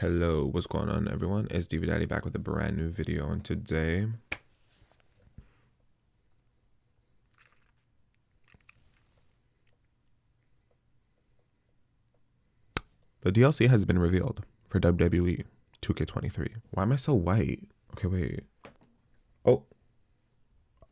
Hello, what's going on everyone? It's DivaDadd-e back with a brand new video, and today the DLC has been revealed for WWE 2K23. Why am I so white? Okay, wait.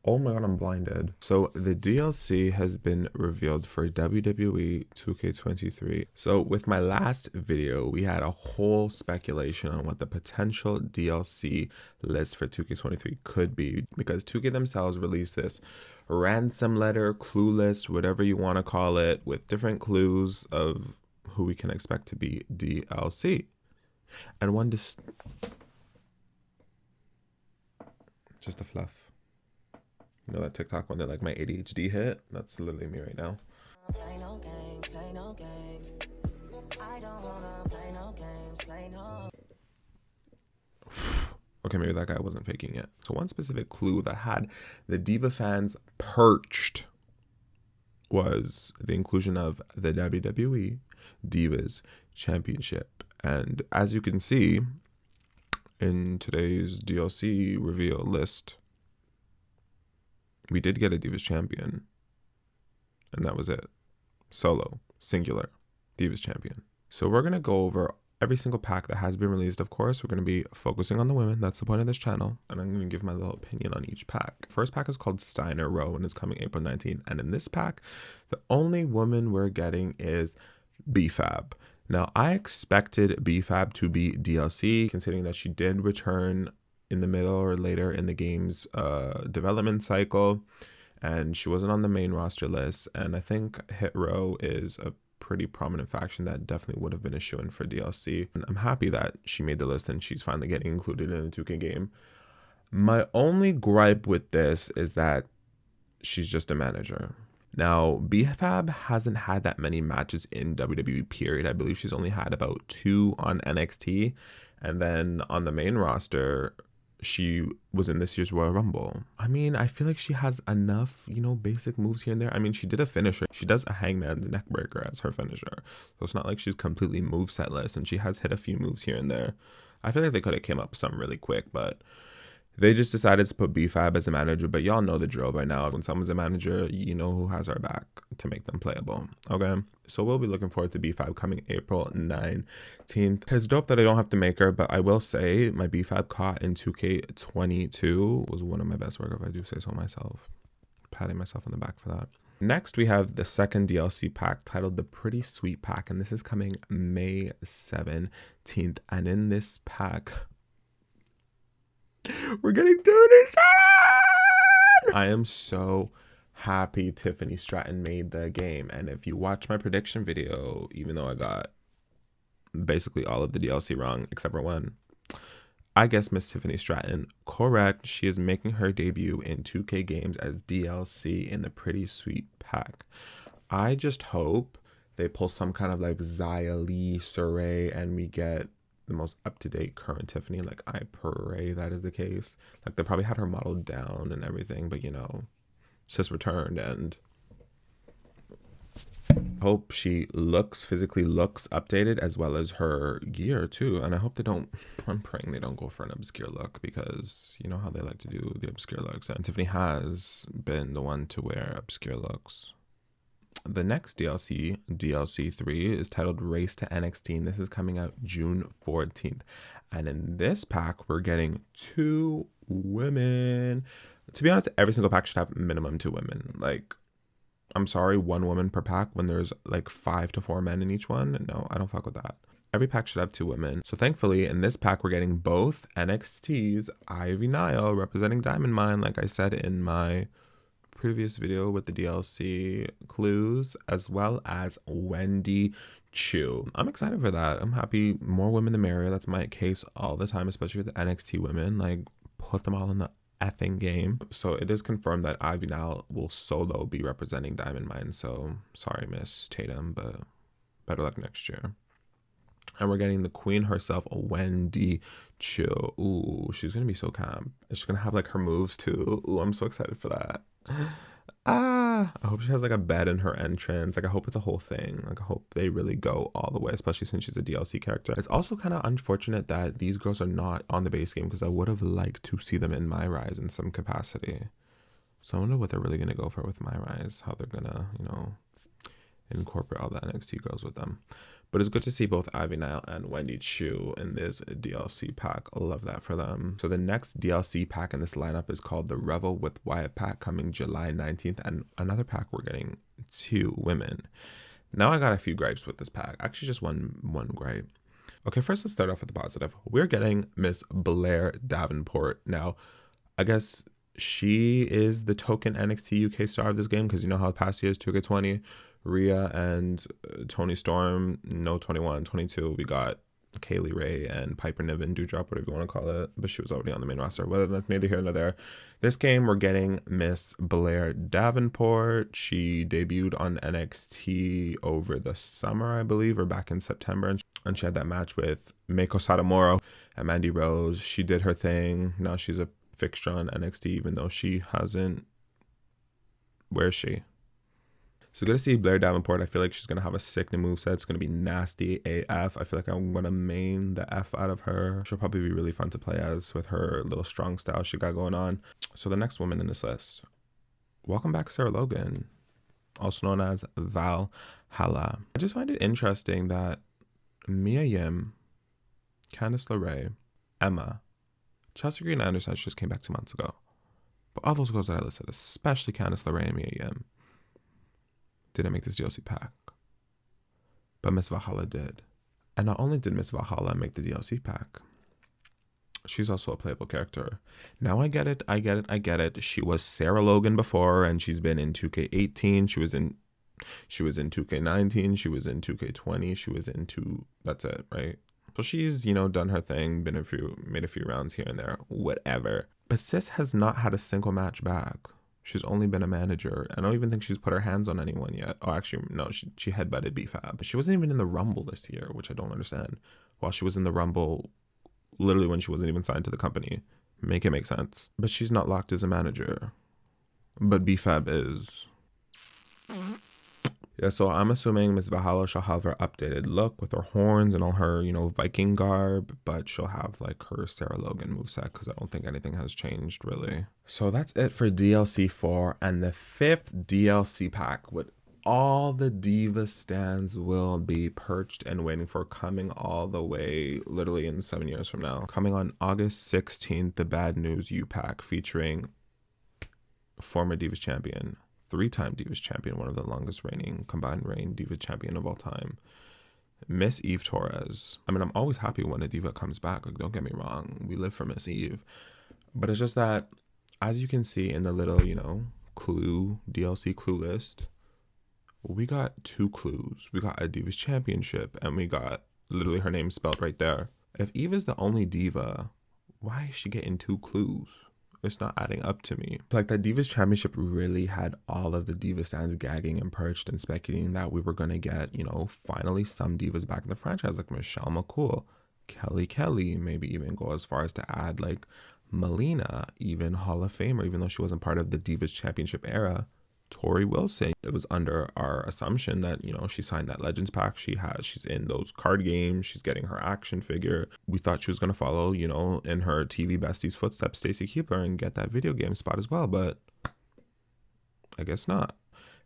Oh my god, I'm blinded. So the DLC has been revealed for WWE 2K23. So with my last video, we had a whole speculation on what the potential DLC list for 2K23 could be, because 2K themselves released this ransom letter, clue list, whatever you want to call it, with different clues of who we can expect to be DLC. And one just a fluff. You know that TikTok when they're like, my ADHD hit? That's literally me right now. Play no games, play no games. I don't wanna play no games, play no. Okay, maybe that guy wasn't faking it. So one specific clue that had the Diva fans perched was the inclusion of the WWE Divas Championship. And as you can see in today's DLC reveal list, we did get a Divas champion, and that was it. Solo, singular, Divas champion. So we're going to go over every single pack that has been released. Of course, we're going to be focusing on the women. That's the point of this channel. And I'm going to give my little opinion on each pack. First pack is called Steiner Row and is coming April 19th. And in this pack, the only woman we're getting is BFAB. Now, I expected BFAB to be DLC, considering that she did return in the middle or later in the game's development cycle, and she wasn't on the main roster list. And I think Hit Row is a pretty prominent faction that definitely would have been a shoo-in for DLC. And I'm happy that she made the list and she's finally getting included in the 2K game. My only gripe with this is that she's just a manager. Now, BFAB hasn't had that many matches in WWE period. I believe she's only had about 2 on NXT, and then on the main roster, she was in this year's Royal Rumble. I mean, I feel like she has enough, basic moves here and there. I mean, she did a finisher. She does a hangman's neckbreaker as her finisher. So it's not like she's completely movesetless, and she has hit a few moves here and there. I feel like they could have came up with some really quick, but they just decided to put BFAB as a manager. But y'all know the drill by now. When someone's a manager, you know who has our back to make them playable. Okay? So we'll be looking forward to BFAB coming April 19th. It's dope that I don't have to make her, but I will say my BFAB caught in 2K22 was one of my best work, if I do say so myself. Patting myself on the back for that. Next, we have the second DLC pack titled the Pretty Sweet Pack, and this is coming May 17th. And in this pack, we're getting Tiffany Stratton! I am so happy Tiffany Stratton made the game. And if you watch my prediction video, even though I got basically all of the DLC wrong except for one, I guess Miss Tiffany Stratton correct. She is making her debut in 2K games as DLC in the Pretty Sweet Pack. I just hope they pull some kind of like Xia Li Saray and we get the most up-to-date current Tiffany. Like, I pray that is the case. Like, they probably had her modeled down and everything, but it's just returned, and hope she physically looks updated, as well as her gear too. And I hope I'm praying they don't go for an obscure look, because you know how they like to do the obscure looks, and Tiffany has been the one to wear obscure looks. The next DLC, DLC 3, is titled Race to NXT, and this is coming out June 14th. And in this pack, we're getting 2 women. To be honest, every single pack should have minimum 2 women. Like, I'm sorry, 1 woman per pack when there's like 5 to 4 men in each one. No, I don't fuck with that. Every pack should have 2 women. So thankfully, in this pack, we're getting both NXT's Ivy Nile representing Diamond Mine, like I said in my previous video with the DLC clues, as well as Wendy Chu. I'm excited for that. I'm happy. More women the merrier. That's my case all the time, especially with the NXT women. Like, put them all in the effing game. So it is confirmed that Ivy now will solo be representing Diamond Mine. So sorry, Miss Tatum, but better luck next year. And we're getting the queen herself, Wendy Chu. Ooh, she's gonna be so camp. And she's gonna have like her moves too. Ooh, I'm so excited for that. I hope she has like a bed in her entrance. Like I hope it's a whole thing. Like I hope they really go all the way, especially since she's a DLC character. It's also kind of unfortunate that these girls are not on the base game because I would have liked to see them in My Rise in some capacity. So I wonder what they're really gonna go for with My Rise, how they're gonna, you know, incorporate all the NXT girls with them. But it's good to see both Ivy Nile and Wendy Chu in this DLC pack. I love that for them. So the next DLC pack in this lineup is called the Revel with Wyatt pack, coming July 19th. And another pack, we're getting 2 women. Now I got a few gripes with this pack. Actually, just one gripe. Okay, first let's start off with the positive. We're getting Miss Blair Davenport. Now, I guess she is the token NXT UK star of this game because you know how past years 2K20, Rhea and Toni Storm, no 21, 22. We got Kaylee Ray and Piper Niven, Dewdrop, whatever you want to call it. But she was already on the main roster. Whether that's neither here nor there. This game, we're getting Miss Blair Davenport. She debuted on NXT over the summer, I believe, or back in September. And she had that match with Meiko Satomura and Mandy Rose. She did her thing. Now she's a fixture on NXT, even though she hasn't. Where is she? So good to see Blair Davenport. I feel like she's going to have a sick new moveset. It's going to be nasty AF. I feel like I'm going to main the F out of her. She'll probably be really fun to play as with her little strong style she got going on. So the next woman in this list. Welcome back, Sarah Logan, also known as Valhalla. I just find it interesting that Mia Yim, Candice LeRae, Emma, Chelsea Green, I understand she just came back 2 months ago. But all those girls that I listed, especially Candice LeRae and Mia Yim, didn't make this DLC pack. But Miss Valhalla did. And not only did Miss Valhalla make the DLC pack, she's also a playable character. Now I get it. She was Sarah Logan before, and she's been in 2K18. She was in 2K19. She was in 2K20. She was into, that's it, right? So she's, you know, done her thing, made a few rounds here and there, whatever. But sis has not had a single match back. She's only been a manager. I don't even think she's put her hands on anyone yet. Oh, actually, no, she headbutted BFAB. She wasn't even in the Rumble this year, which I don't understand. While she was in the Rumble, literally when she wasn't even signed to the company. Make it make sense. But she's not locked as a manager. But BFAB is. Yeah, so I'm assuming Miss Valhalla shall have her updated look with her horns and all her, you know, Viking garb, but she'll have like her Sarah Logan moveset because I don't think anything has changed really. So that's it for DLC 4 and the 5th DLC pack with all the Diva stands will be perched and waiting for, coming all the way literally in 7 years from now. Coming on August 16th, the Bad News U pack featuring former Divas champion, 3-time Divas champion, one of the longest reigning combined reign Diva champion of all time, Miss Eve Torres. I mean, I'm always happy when a Diva comes back. Like, don't get me wrong. We live for Miss Eve. But it's just that, as you can see in the little, you know, clue, DLC clue list, we got 2 clues. We got a Divas championship, and we got literally her name spelled right there. If Eve is the only Diva, why is she getting 2 clues? It's not adding up to me. Like, that Divas Championship really had all of the Diva stands gagging and perched and speculating that we were going to get, you know, finally some Divas back in the franchise, like Michelle McCool, Kelly, maybe even go as far as to add, like, Melina, even Hall of Famer, even though she wasn't part of the Divas Championship era. Tori Wilson. It was under our assumption that, you know, she signed that Legends pack. She's in those card games. She's getting her action figure. We thought she was going to follow, you know, in her TV bestie's footsteps, Stacy Keibler, and get that video game spot as well. But I guess not.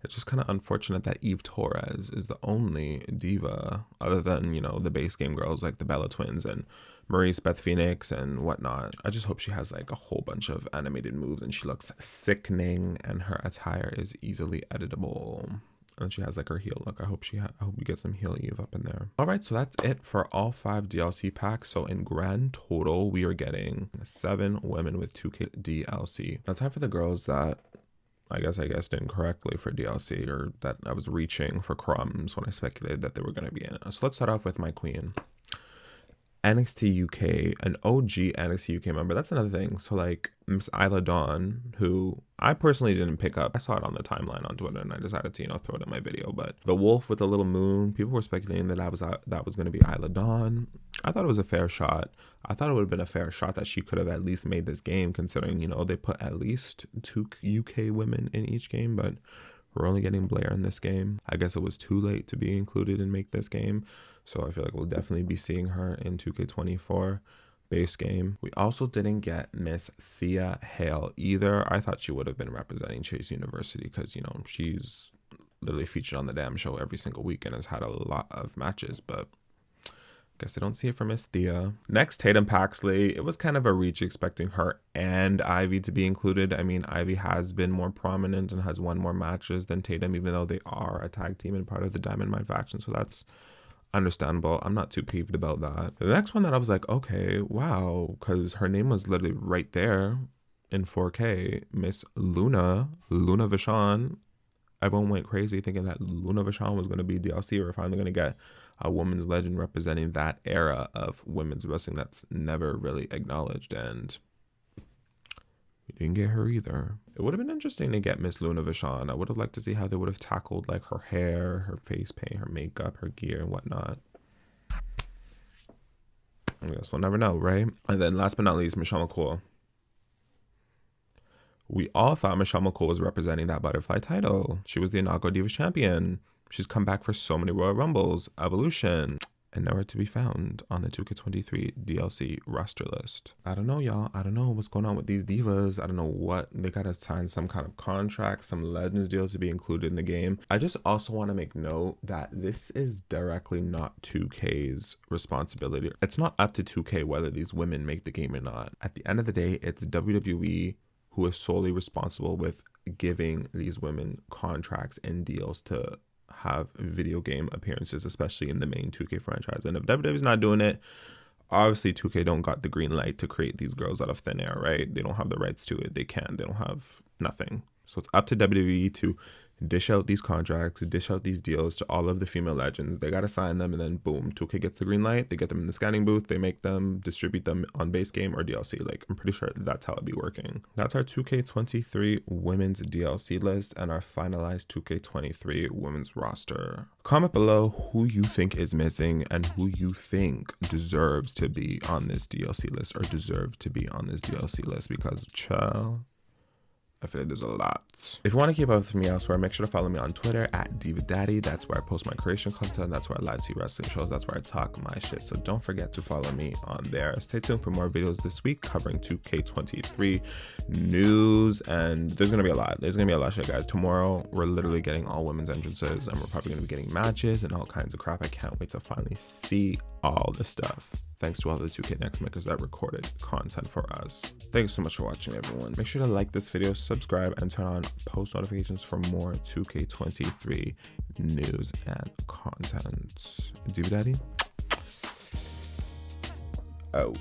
It's just kind of unfortunate that Eve Torres is the only Diva other than, you know, the base game girls like the Bella Twins and Maurice, Beth Phoenix and whatnot. I just hope she has like a whole bunch of animated moves and she looks sickening and her attire is easily editable. And she has like her heel look. I hope we get some heel Eve up in there. All right, so that's it for all 5 DLC packs. So in grand total, we are getting 7 women with 2K DLC. Now time for the girls that I guessed incorrectly for DLC, or that I was reaching for crumbs when I speculated that they were going to be in it. So let's start off with my queen. NXT UK, an OG NXT UK member. That's another thing. So like Miss Isla Dawn, who I personally didn't pick up. I saw it on the timeline on Twitter and I decided to, throw it in my video. But the wolf with the little moon, people were speculating that that was going to be Isla Dawn. I thought it was a fair shot. I thought it would have been a fair shot that she could have at least made this game, considering, they put at least 2 UK women in each game, but we're only getting Blair in this game. I guess it was too late to be included and make this game. So I feel like we'll definitely be seeing her in 2K24 base game. We also didn't get Miss Thea Hale either. I thought she would have been representing Chase University because, she's literally featured on the damn show every single week and has had a lot of matches, but guess I don't see it for Miss Thea. Next, Tatum Paxley. It was kind of a reach expecting her and Ivy to be included. I mean, Ivy has been more prominent and has won more matches than Tatum, even though they are a tag team and part of the Diamond Mine faction. So that's understandable. I'm not too peeved about that. The next one that I was like, okay, wow, because her name was literally right there in 4K. Miss Luna Vashon. Everyone went crazy thinking that Luna Vashon was going to be DLC, or finally going to get a women's legend representing that era of women's wrestling that's never really acknowledged, and we didn't get her either. It would have been interesting to get Miss Luna Vashon. I would have liked to see how they would have tackled like her hair, her face paint, her makeup, her gear, and whatnot. I guess we'll never know, right? And then last but not least, Michelle McCool. We all thought Michelle McCool was representing that butterfly title. She was the inaugural Divas champion. She's come back for so many Royal Rumbles, Evolution, and nowhere to be found on the 2K23 DLC roster list. I don't know, y'all. I don't know what's going on with these divas. I don't know what. They gotta sign some kind of contract, some Legends deals to be included in the game. I just also want to make note that this is directly not 2K's responsibility. It's not up to 2K whether these women make the game or not. At the end of the day, it's WWE who is solely responsible with giving these women contracts and deals to have video game appearances, especially in the main 2K franchise. And if WWE's not doing it, obviously 2K don't got the green light to create these girls out of thin air, right? They don't have the rights to it. They don't have nothing. So it's up to WWE to dish out these contracts, dish out these deals to all of the female legends. They got to sign them, and then boom, 2K gets the green light. They get them in the scanning booth. They make them, distribute them on base game or DLC. Like, I'm pretty sure that's how it'd be working. That's our 2K23 women's DLC list and our finalized 2K23 women's roster. Comment below who you think is missing and who you think deserves to be on this DLC list, or deserve to be on this DLC list, because child, I feel like there's a lot. If you want to keep up with me elsewhere, make sure to follow me on Twitter at DivaDadd-e. That's where I post my creation content. That's where I live see wrestling shows. That's where I talk my shit. So don't forget to follow me on there. Stay tuned for more videos this week covering 2K23 news. And there's going to be a lot. There's going to be a lot of shit, guys. Tomorrow, we're literally getting all women's entrances, and we're probably going to be getting matches and all kinds of crap. I can't wait to finally see all the stuff. Thanks to all the 2K Next makers that recorded content for us. Thanks so much for watching, everyone. Make sure to like this video, subscribe, and turn on post notifications for more 2K23 news and content. DivaDadd-e out.